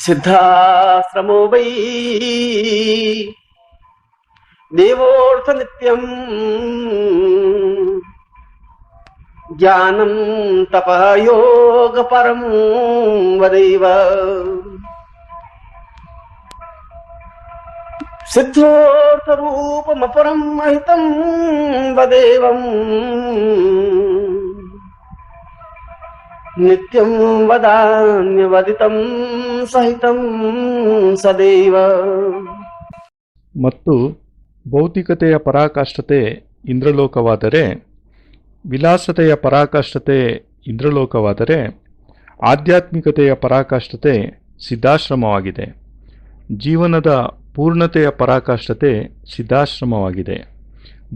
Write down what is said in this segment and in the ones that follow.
ಸಿದ್ಧಾಶ್ರಮೋ Y ದೇವೋರ್ಥ ನಿತ್ಯಂ ಜ್ಞಾನಂ ತಪಃ ಯೋಗ ಪರಂ ವದೈವ ಸಿದ್ಧೋರ್ಥ ರೂಪಮಪರಂ ಮಹಿತಂ ವದೇವಂ ನಿತ್ಯಂ ವದಾನ್ಯವದಿತಂ ಸಹಿತಂ ಸದೈವ. ಮತ್ತು ಭೌತಿಕತೆಯ ಪರಾಕಾಷ್ಠತೆ ಇಂದ್ರಲೋಕವಾದರೆ, ವಿಲಾಸತೆಯ ಪರಾಕಾಷ್ಠತೆ ಇಂದ್ರಲೋಕವಾದರೆ, ಆಧ್ಯಾತ್ಮಿಕತೆಯ ಪರಾಕಾಷ್ಠತೆ ಸಿದ್ಧಾಶ್ರಮವಾಗಿದೆ. ಜೀವನದ ಪೂರ್ಣತೆಯ ಪರಾಕಾಷ್ಠತೆ ಸಿದ್ಧಾಶ್ರಮವಾಗಿದೆ.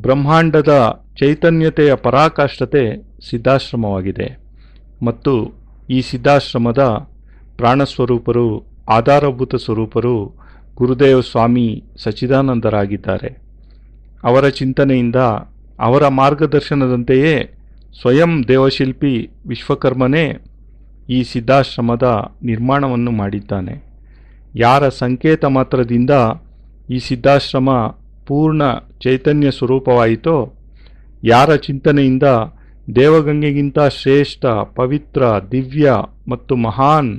ಬ್ರಹ್ಮಾಂಡದ ಚೈತನ್ಯತೆಯ ಪರಾಕಾಷ್ಠತೆ ಸಿದ್ಧಾಶ್ರಮವಾಗಿದೆ. ಮತ್ತು ಈ ಸಿದ್ಧಾಶ್ರಮದ ಪ್ರಾಣಸ್ವರೂಪರು, ಆಧಾರಭೂತ ಸ್ವರೂಪರು ಗುರುದೇವ ಸ್ವಾಮಿ ಸಚ್ಚಿದಾನಂದರಾಗಿದ್ದಾರೆ. ಅವರ ಚಿಂತನೆಯಿಂದ, ಅವರ ಮಾರ್ಗದರ್ಶನದಂತೆಯೇ ಸ್ವಯಂ ದೇವಶಿಲ್ಪಿ ವಿಶ್ವಕರ್ಮನೇ ಈ ಸಿದ್ಧಾಶ್ರಮದ ನಿರ್ಮಾಣವನ್ನು ಮಾಡಿದ್ದಾನೆ. ಯಾರ ಸಂಕೇತ ಮಾತ್ರದಿಂದ ಈ ಸಿದ್ಧಾಶ್ರಮ ಪೂರ್ಣ ಚೈತನ್ಯ ಸ್ವರೂಪವಾಯಿತೋ, ಯಾರ ಚಿಂತನೆಯಿಂದ ದೇವಗಂಗೆಗಿಂತ ಶ್ರೇಷ್ಠ, ಪವಿತ್ರ, ದಿವ್ಯ ಮತ್ತು ಮಹಾನ್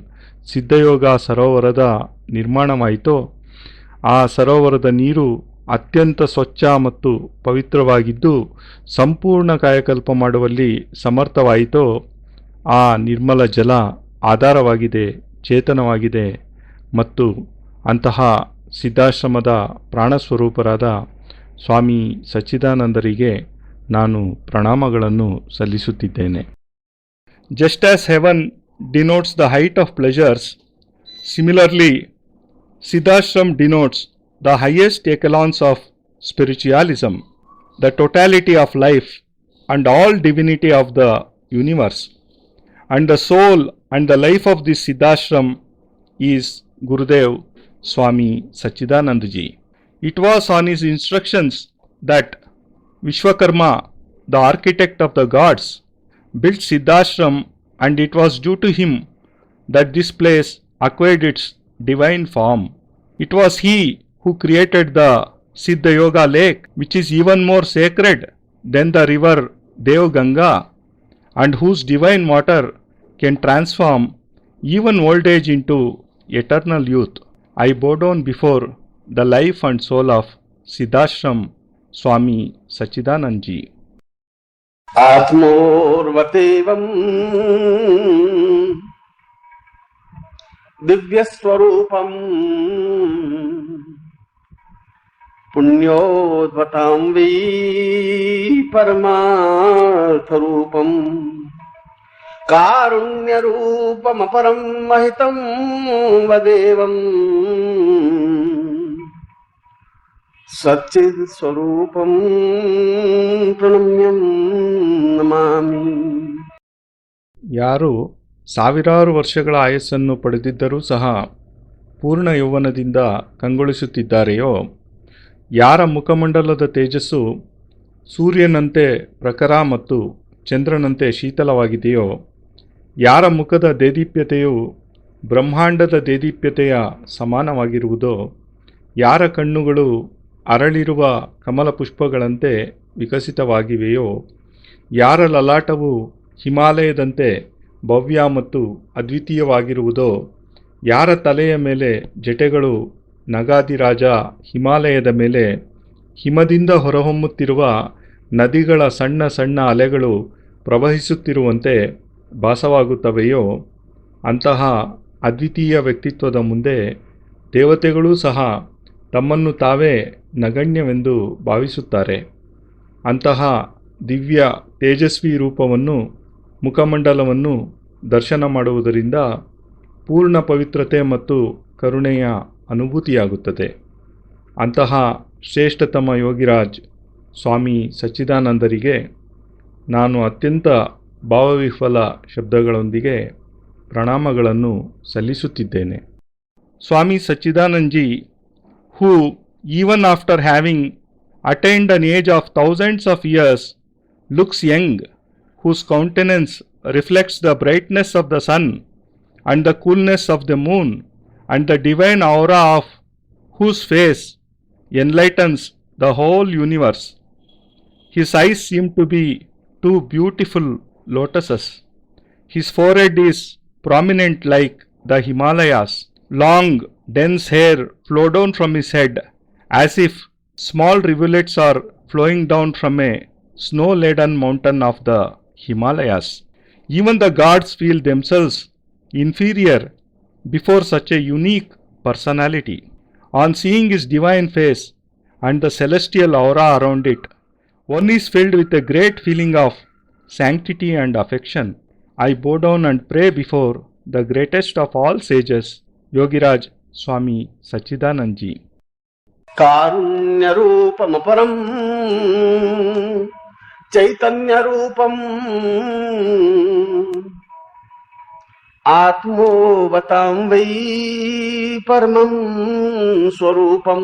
ಸಿದ್ಧಯೋಗ ಸರೋವರದ ನಿರ್ಮಾಣವಾಯಿತೋ, ಆ ಸರೋವರದ ನೀರು ಅತ್ಯಂತ ಸ್ವಚ್ಛ ಮತ್ತು ಪವಿತ್ರವಾಗಿದ್ದು ಸಂಪೂರ್ಣ ಕಾಯಕಲ್ಪ ಮಾಡುವಲ್ಲಿ ಸಮರ್ಥವಾಯಿತೋ, ಆ ನಿರ್ಮಲ ಜಲ ಆಧಾರವಾಗಿದೆ, ಚೇತನವಾಗಿದೆ. ಮತ್ತು ಅಂತಹ ಸಿದ್ಧಾಶ್ರಮದ ಪ್ರಾಣಸ್ವರೂಪರಾದ ಸ್ವಾಮಿ ಸಚ್ಚಿದಾನಂದರಿಗೆ ನಾನು ಪ್ರಣಾಮಗಳನ್ನು ಸಲ್ಲಿಸುತ್ತಿದ್ದೇನೆ. Just as heaven denotes the height of pleasures, similarly Siddhashram denotes the highest echelons of spiritualism, the totality of life and all divinity of the universe. And the soul and the life of this Siddhashram is Gurudev Swami Sachchidanand Ji. It was on his instructions that Vishwakarma, the architect of the gods, built Siddhashram, and it was due to him that this place acquired its divine form. It was he who created the Siddha Yoga lake, which is even more sacred than the river Devganga, and whose divine water can transform even old age into eternal youth. I bow down before the life and soul of Siddhashram Swami Sachchidanand Ji. Atmorvatevam Divyaswarupam Punyodvatam Vi Paramartharupam Karunyarupam Aparam Mahitam Vadevam Satchid Swarupam Pranamyam Namami. ಯಾರು ಸಾವಿರಾರು ವರ್ಷಗಳ ಆಯಸ್ಸನ್ನು ಪಡೆದಿದ್ದರೂ ಸಹ ಪೂರ್ಣ ಯೌವನದಿಂದ ಕಂಗೊಳಿಸುತ್ತಿದ್ದಾರೆಯೋ, ಯಾರ ಮುಖಮಂಡಲದ ತೇಜಸ್ಸು ಸೂರ್ಯನಂತೆ ಪ್ರಖರ ಮತ್ತು ಚಂದ್ರನಂತೆ ಶೀತಲವಾಗಿದೆಯೋ, ಯಾರ ಮುಖದ ದೇದೀಪ್ಯತೆಯು ಬ್ರಹ್ಮಾಂಡದ ದೇದೀಪ್ಯತೆಯ ಸಮಾನವಾಗಿರುವುದೋ, ಯಾರ ಕಣ್ಣುಗಳು ಅರಳಿರುವ ಕಮಲ ಪುಷ್ಪಗಳಂತೆ ವಿಕಸಿತವಾಗಿವೆಯೋ, ಯಾರ ಲಲಾಟವು ಹಿಮಾಲಯದಂತೆ ಭವ್ಯ ಮತ್ತು ಅದ್ವಿತೀಯವಾಗಿರುವುದೋ, ಯಾರ ತಲೆಯ ಮೇಲೆ ಜಟೆಗಳು ನಗಾದಿರಾಜ ಹಿಮಾಲಯದ ಮೇಲೆ ಹಿಮದಿಂದ ಹೊರಹೊಮ್ಮುತ್ತಿರುವ ನದಿಗಳ ಸಣ್ಣ ಸಣ್ಣ ಅಲೆಗಳು ಪ್ರವಹಿಸುತ್ತಿರುವಂತೆ ಭಾಸವಾಗುತ್ತವೆಯೋ, ಅಂತಹ ಅದ್ವಿತೀಯ ವ್ಯಕ್ತಿತ್ವದ ಮುಂದೆ ದೇವತೆಗಳೂ ಸಹ ತಮ್ಮನ್ನು ತಾವೇ ನಗಣ್ಯವೆಂದು ಭಾವಿಸುತ್ತಾರೆ. ಅಂತಹ ದಿವ್ಯ ತೇಜಸ್ವಿ ರೂಪವನ್ನು, ಮುಖಮಂಡಲವನ್ನು ದರ್ಶನ ಮಾಡುವುದರಿಂದ ಪೂರ್ಣ ಪವಿತ್ರತೆ ಮತ್ತು ಕರುಣೆಯ ಅನುಭೂತಿಯಾಗುತ್ತದೆ. ಅಂತಹ ಶ್ರೇಷ್ಠತಮ ಯೋಗಿರಾಜ್ ಸ್ವಾಮಿ ಸಚ್ಚಿದಾನಂದರಿಗೆ ನಾನು ಅತ್ಯಂತ ಭಾವವಿಹ್ವಲ ಶಬ್ದಗಳೊಂದಿಗೆ ಪ್ರಣಾಮಗಳನ್ನು ಸಲ್ಲಿಸುತ್ತಿದ್ದೇನೆ. Swami Sachchidanand ji, who even after having attained an age of thousands of years looks young, whose countenance reflects the brightness of the sun and the coolness of the moon and the divine aura of whose face enlightens the whole universe. His eyes seem to be two beautiful lotuses. His forehead is prominent like the Himalayas. Long, dense hair flow down from his head as if small rivulets are flowing down from a snow-laden mountain of the Himalayas. Even the gods feel themselves inferior before such a unique personality. On seeing his divine face and the celestial aura around it, one is filled with a great feeling of sanctity and affection. I bow down and pray before the greatest of all sages, Yogiraj Swami Sachchidanand ji. కారుణ్య రూపమపరం చైతన్య రూపం ఆత్మోవతాం why పరమం స్వరూపం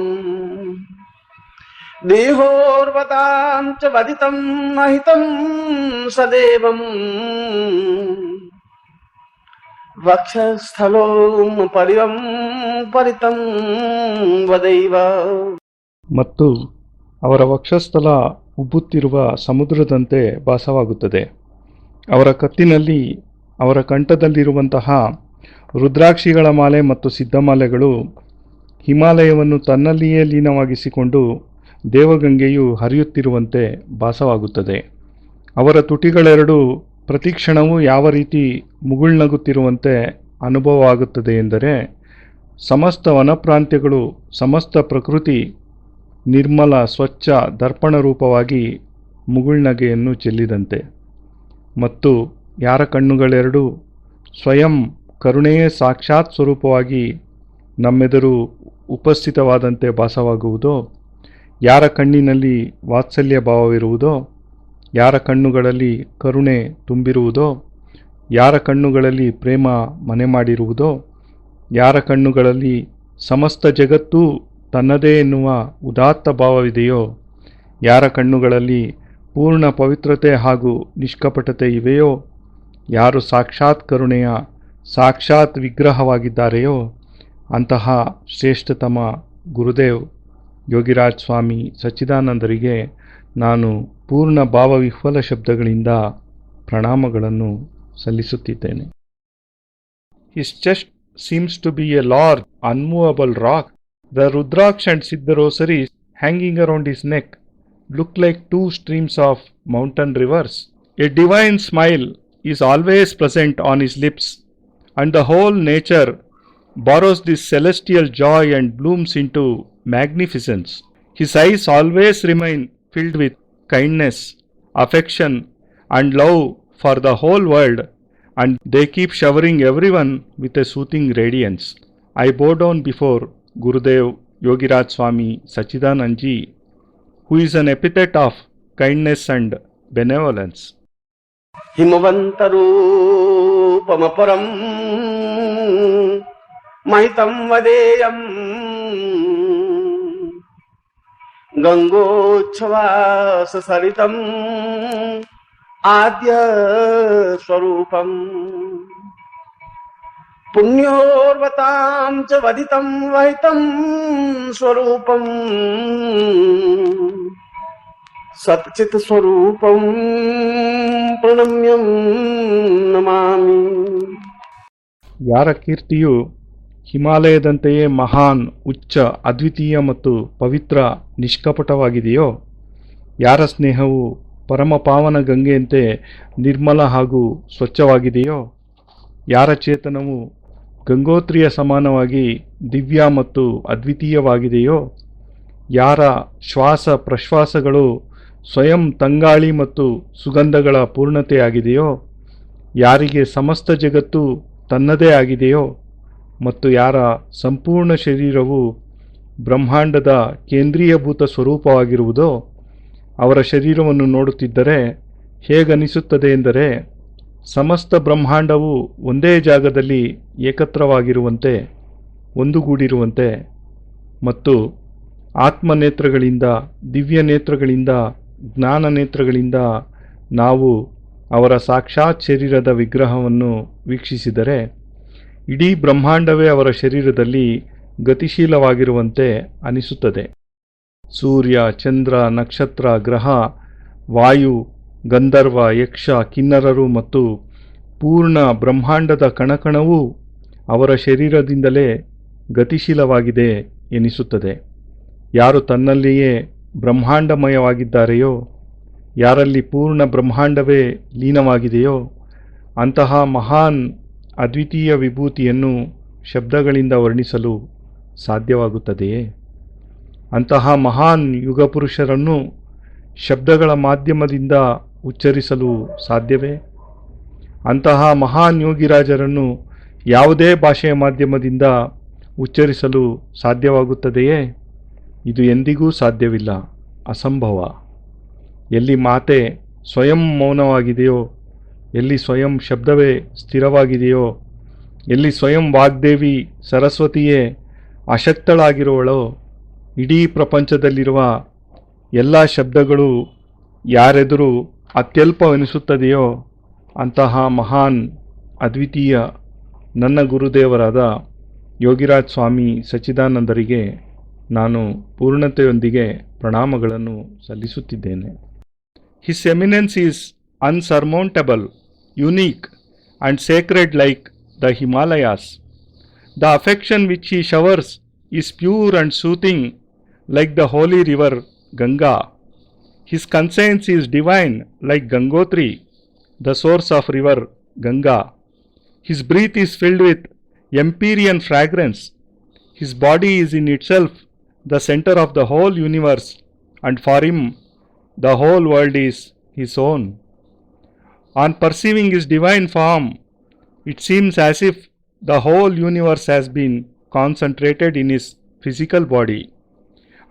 దేహోర్వతాం చ వదితం మహితం సదేవం ವಕ್ಷಸ್ಥಲೋ ಪರಿವಂ ಪರಿತಂ ವದೈವ. ಮತ್ತು ಅವರ ವಕ್ಷಸ್ಥಲ ಉಬ್ಬುತ್ತಿರುವ ಸಮುದ್ರದಂತೆ ಭಾಸವಾಗುತ್ತದೆ. ಅವರ ಕತ್ತಿನಲ್ಲಿ ಅವರ ಕಂಠದಲ್ಲಿರುವಂತಹ ರುದ್ರಾಕ್ಷಿಗಳ ಮಾಲೆ ಮತ್ತು ಸಿದ್ಧಮಾಲೆಗಳು ಹಿಮಾಲಯವನ್ನು ತನ್ನಲ್ಲಿಯೇ ಲೀನವಾಗಿಸಿಕೊಂಡು ದೇವಗಂಗೆಯು ಹರಿಯುತ್ತಿರುವಂತೆ ಭಾಸವಾಗುತ್ತದೆ. ಅವರ ತುಟಿಗಳೆರಡು ಪ್ರತಿಕ್ಷಣವೂ ಯಾವ ರೀತಿ ಮುಗುಳ್ನಗುತ್ತಿರುವಂತೆ ಅನುಭವವಾಗುತ್ತದೆ ಎಂದರೆ, ಸಮಸ್ತ ವನಪ್ರಾಂತ್ಯಗಳು, ಸಮಸ್ತ ಪ್ರಕೃತಿ ನಿರ್ಮಲ ಸ್ವಚ್ಛ ದರ್ಪಣ ರೂಪವಾಗಿ ಮುಗುಳ್ನಗೆಯನ್ನು ಚೆಲ್ಲಿದಂತೆ. ಮತ್ತು ಯಾರ ಕಣ್ಣುಗಳೆರಡು ಸ್ವಯಂ ಕರುಣೆಯೇ ಸಾಕ್ಷಾತ್ ಸ್ವರೂಪವಾಗಿ ನಮ್ಮೆದುರು ಉಪಸ್ಥಿತವಾದಂತೆ ಭಾಸವಾಗುವುದೋ, ಯಾರ ಕಣ್ಣಿನಲ್ಲಿ ವಾತ್ಸಲ್ಯ ಭಾವವಿರುವುದೋ, ಯಾರ ಕಣ್ಣುಗಳಲ್ಲಿ ಕರುಣೆ ತುಂಬಿರುವುದೋ, ಯಾರ ಕಣ್ಣುಗಳಲ್ಲಿ ಪ್ರೇಮ ಮನೆ ಮಾಡಿರುವುದೋ, ಯಾರ ಕಣ್ಣುಗಳಲ್ಲಿ ಸಮಸ್ತ ಜಗತ್ತೂ ತನ್ನದೇ ಎನ್ನುವ ಉದಾತ್ತ ಭಾವವಿದೆಯೋ, ಯಾರ ಕಣ್ಣುಗಳಲ್ಲಿ ಪೂರ್ಣ ಪವಿತ್ರತೆ ಹಾಗೂ ನಿಷ್ಕಪಟತೆ ಇವೆಯೋ, ಯಾರು ಸಾಕ್ಷಾತ್ ಕರುಣೆಯ ಸಾಕ್ಷಾತ್ ವಿಗ್ರಹವಾಗಿದ್ದಾರೆಯೋ, ಅಂತಹ ಶ್ರೇಷ್ಠತಮ ಗುರುದೇವ್ ಯೋಗಿರಾಜ್ ಸ್ವಾಮಿ ಸಚ್ಚಿದಾನಂದರಿಗೆ ನಾನು ಪೂರ್ಣ ಭಾವವಿಹ್ವಲ ಶಬ್ದಗಳಿಂದ ಪ್ರಣಾಮಗಳನ್ನು ಸಲ್ಲಿಸುತ್ತಿದ್ದೇನೆ. His chest seems to be a large, unmovable rock. The Rudraksh and Siddha rosaries hanging around his neck look like two streams of mountain rivers. A divine smile is always present on his lips, and the whole nature borrows this celestial joy and blooms into magnificence. His eyes always remain filled with kindness, affection, and love for the whole world, and they keep showering everyone with a soothing radiance. I bow down before Gurudev Yogiraj Swami Sachchidanand ji, who is an epithet of kindness and benevolence. ಹಿಮವಂತರೂಪಮಪರಂ ಮಹಿತಂ ವದೇಯಂ ಗಂಗೋಚ್ಛ್ವಾಸ ಸರಿತಂ ಆದ್ಯ ಸ್ವರೂಪಂ ಪುಣ್ಯೋರ್ವತಾಂ ಚ ವದಿತಂ ವಹಿತಂ ಸ್ವರೂಪಂ ಸಚ್ಚಿತ್ ಸ್ವರೂಪಂ ಪ್ರಣಮ್ಯಂ ನಮಾಮಿ. ಯಾರ ಕೀರ್ತಿಯು ಹಿಮಾಲಯದಂತೆಯೇ ಮಹಾನ್, ಉಚ್ಚ, ಅದ್ವಿತೀಯ ಮತ್ತು ಪವಿತ್ರ ನಿಷ್ಕಪಟವಾಗಿದೆಯೋ, ಯಾರ ಸ್ನೇಹವು ಪರಮಪಾವನ ಗಂಗೆಯಂತೆ ನಿರ್ಮಲ ಹಾಗೂ ಸ್ವಚ್ಛವಾಗಿದೆಯೋ, ಯಾರ ಚೇತನವು ಗಂಗೋತ್ರಿಯ ಸಮಾನವಾಗಿ ದಿವ್ಯ ಮತ್ತು ಅದ್ವಿತೀಯವಾಗಿದೆಯೋ, ಯಾರ ಶ್ವಾಸ ಪ್ರಶ್ವಾಸಗಳು ಸ್ವಯಂ ತಂಗಾಳಿ ಮತ್ತು ಸುಗಂಧಗಳ ಪೂರ್ಣತೆಯಾಗಿದೆಯೋ, ಯಾರಿಗೆ ಸಮಸ್ತ ಜಗತ್ತು ತನ್ನದೇ ಆಗಿದೆಯೋ, ಮತ್ತು ಯಾರ ಸಂಪೂರ್ಣ ಶರೀರವು ಬ್ರಹ್ಮಾಂಡದ ಕೇಂದ್ರೀಯಭೂತ ಸ್ವರೂಪವಾಗಿರುವುದೋ, ಅವರ ಶರೀರವನ್ನು ನೋಡುತ್ತಿದ್ದರೆ ಹೇಗನಿಸುತ್ತದೆ ಎಂದರೆ, ಸಮಸ್ತ ಬ್ರಹ್ಮಾಂಡವು ಒಂದೇ ಜಾಗದಲ್ಲಿ ಏಕತ್ರವಾಗಿರುವಂತೆ, ಒಂದುಗೂಡಿರುವಂತೆ, ಮತ್ತು ಆತ್ಮನೇತ್ರಗಳಿಂದ, ದಿವ್ಯ ನೇತ್ರಗಳಿಂದ, ಜ್ಞಾನ ನೇತ್ರಗಳಿಂದ ನಾವು ಅವರ ಸಾಕ್ಷಾತ್ ಶರೀರದ ವಿಗ್ರಹವನ್ನು ವೀಕ್ಷಿಸಿದರೆ ಇಡೀ ಬ್ರಹ್ಮಾಂಡವೇ ಅವರ ಶರೀರದಲ್ಲಿ ಗತಿಶೀಲವಾಗಿರುವಂತೆ ಅನಿಸುತ್ತದೆ. ಸೂರ್ಯ, ಚಂದ್ರ, ನಕ್ಷತ್ರ, ಗ್ರಹ, ವಾಯು, ಗಂಧರ್ವ, ಯಕ್ಷ, ಕಿನ್ನರರು ಮತ್ತು ಪೂರ್ಣ ಬ್ರಹ್ಮಾಂಡದ ಕಣಕಣವೂ ಅವರ ಶರೀರದಿಂದಲೇ ಗತಿಶೀಲವಾಗಿದೆ ಎನಿಸುತ್ತದೆ. ಯಾರು ತನ್ನಲ್ಲಿಯೇ ಬ್ರಹ್ಮಾಂಡಮಯವಾಗಿದ್ದಾರೆಯೋ, ಯಾರಲ್ಲಿ ಪೂರ್ಣ ಬ್ರಹ್ಮಾಂಡವೇ ಲೀನವಾಗಿದೆಯೋ ಅಂತಹ ಮಹಾನ್ ಅದ್ವಿತೀಯ ವಿಭೂತಿಯನ್ನು ಶಬ್ದಗಳಿಂದ ವರ್ಣಿಸಲು ಸಾಧ್ಯವಾಗುತ್ತದೆಯೇ? ಅಂತಹ ಮಹಾನ್ ಯುಗಪುರುಷರನ್ನು ಶಬ್ದಗಳ ಮಾಧ್ಯಮದಿಂದ ಉಚ್ಚರಿಸಲು ಸಾಧ್ಯವೇ? ಅಂತಹ ಮಹಾನ್ ಯೋಗಿರಾಜರನ್ನು ಯಾವುದೇ ಭಾಷೆಯ ಮಾಧ್ಯಮದಿಂದ ಉಚ್ಚರಿಸಲು ಸಾಧ್ಯವಾಗುತ್ತದೆಯೇ? ಇದು ಎಂದಿಗೂ ಸಾಧ್ಯವಿಲ್ಲ, ಅಸಂಭವ. ಎಲ್ಲಿ ಮಾತೆ ಸ್ವಯಂ ಮೌನವಾಗಿದೆಯೋ, ಎಲ್ಲಿ ಸ್ವಯಂ ಶಬ್ದವೇ ಸ್ಥಿರವಾಗಿದೆಯೋ, ಎಲ್ಲಿ ಸ್ವಯಂ ವಾಗ್ದೇವಿ ಸರಸ್ವತಿಯೇ ಅಶಕ್ತಳಾಗಿರುವಳೋ, ಇಡೀ ಪ್ರಪಂಚದಲ್ಲಿರುವ ಎಲ್ಲ ಶಬ್ದಗಳು ಯಾರೆದುರು ಅತ್ಯಲ್ಪವೆನಿಸುತ್ತದೆಯೋ ಅಂತಹ ಮಹಾನ್ ಅದ್ವಿತೀಯ ನನ್ನ ಗುರುದೇವರಾದ ಯೋಗಿರಾಜ್ ಸ್ವಾಮಿ ಸಚ್ಚಿದಾನಂದರಿಗೆ ನಾನು ಪೂರ್ಣತೆಯೊಂದಿಗೆ ಪ್ರಣಾಮಗಳನ್ನು ಸಲ್ಲಿಸುತ್ತಿದ್ದೇನೆ. His eminence is unsurmountable, unique and sacred like the Himalayas. The affection which he showers is pure and soothing like the holy river Ganga. His conscience is divine like Gangotri, the source of river Ganga. His breath is filled with empyrean fragrance. His body is in itself the center of the whole universe, and for him the whole world is his own. On perceiving his divine form, it seems as if the whole universe has been concentrated in his physical body.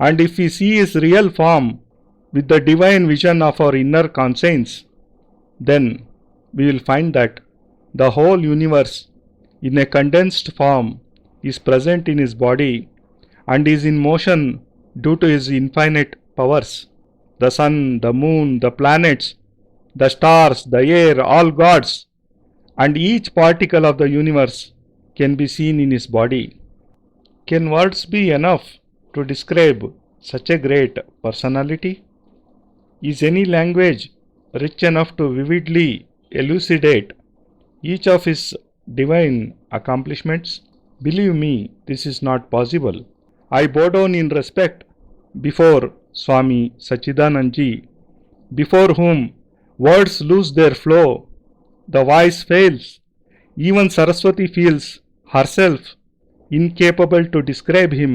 And if we see his real form with the divine vision of our inner conscience, then we will find that the whole universe in a condensed form is present in his body and is in motion due to his infinite powers. The sun, the moon, the planets, the stars, the air, all gods, and each particle of the universe can be seen in his body. Can words be enough to describe such a great personality? Is any language rich enough to vividly elucidate each of his divine accomplishments? Believe me, this is not possible. I bow down in respect before Swami Sachchidanandji, before whom words lose their flow, the voice fails, even Saraswati feels herself incapable to describe him,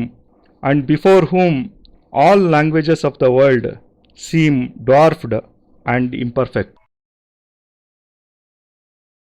and before whom all languages of the world seem dwarfed and imperfect.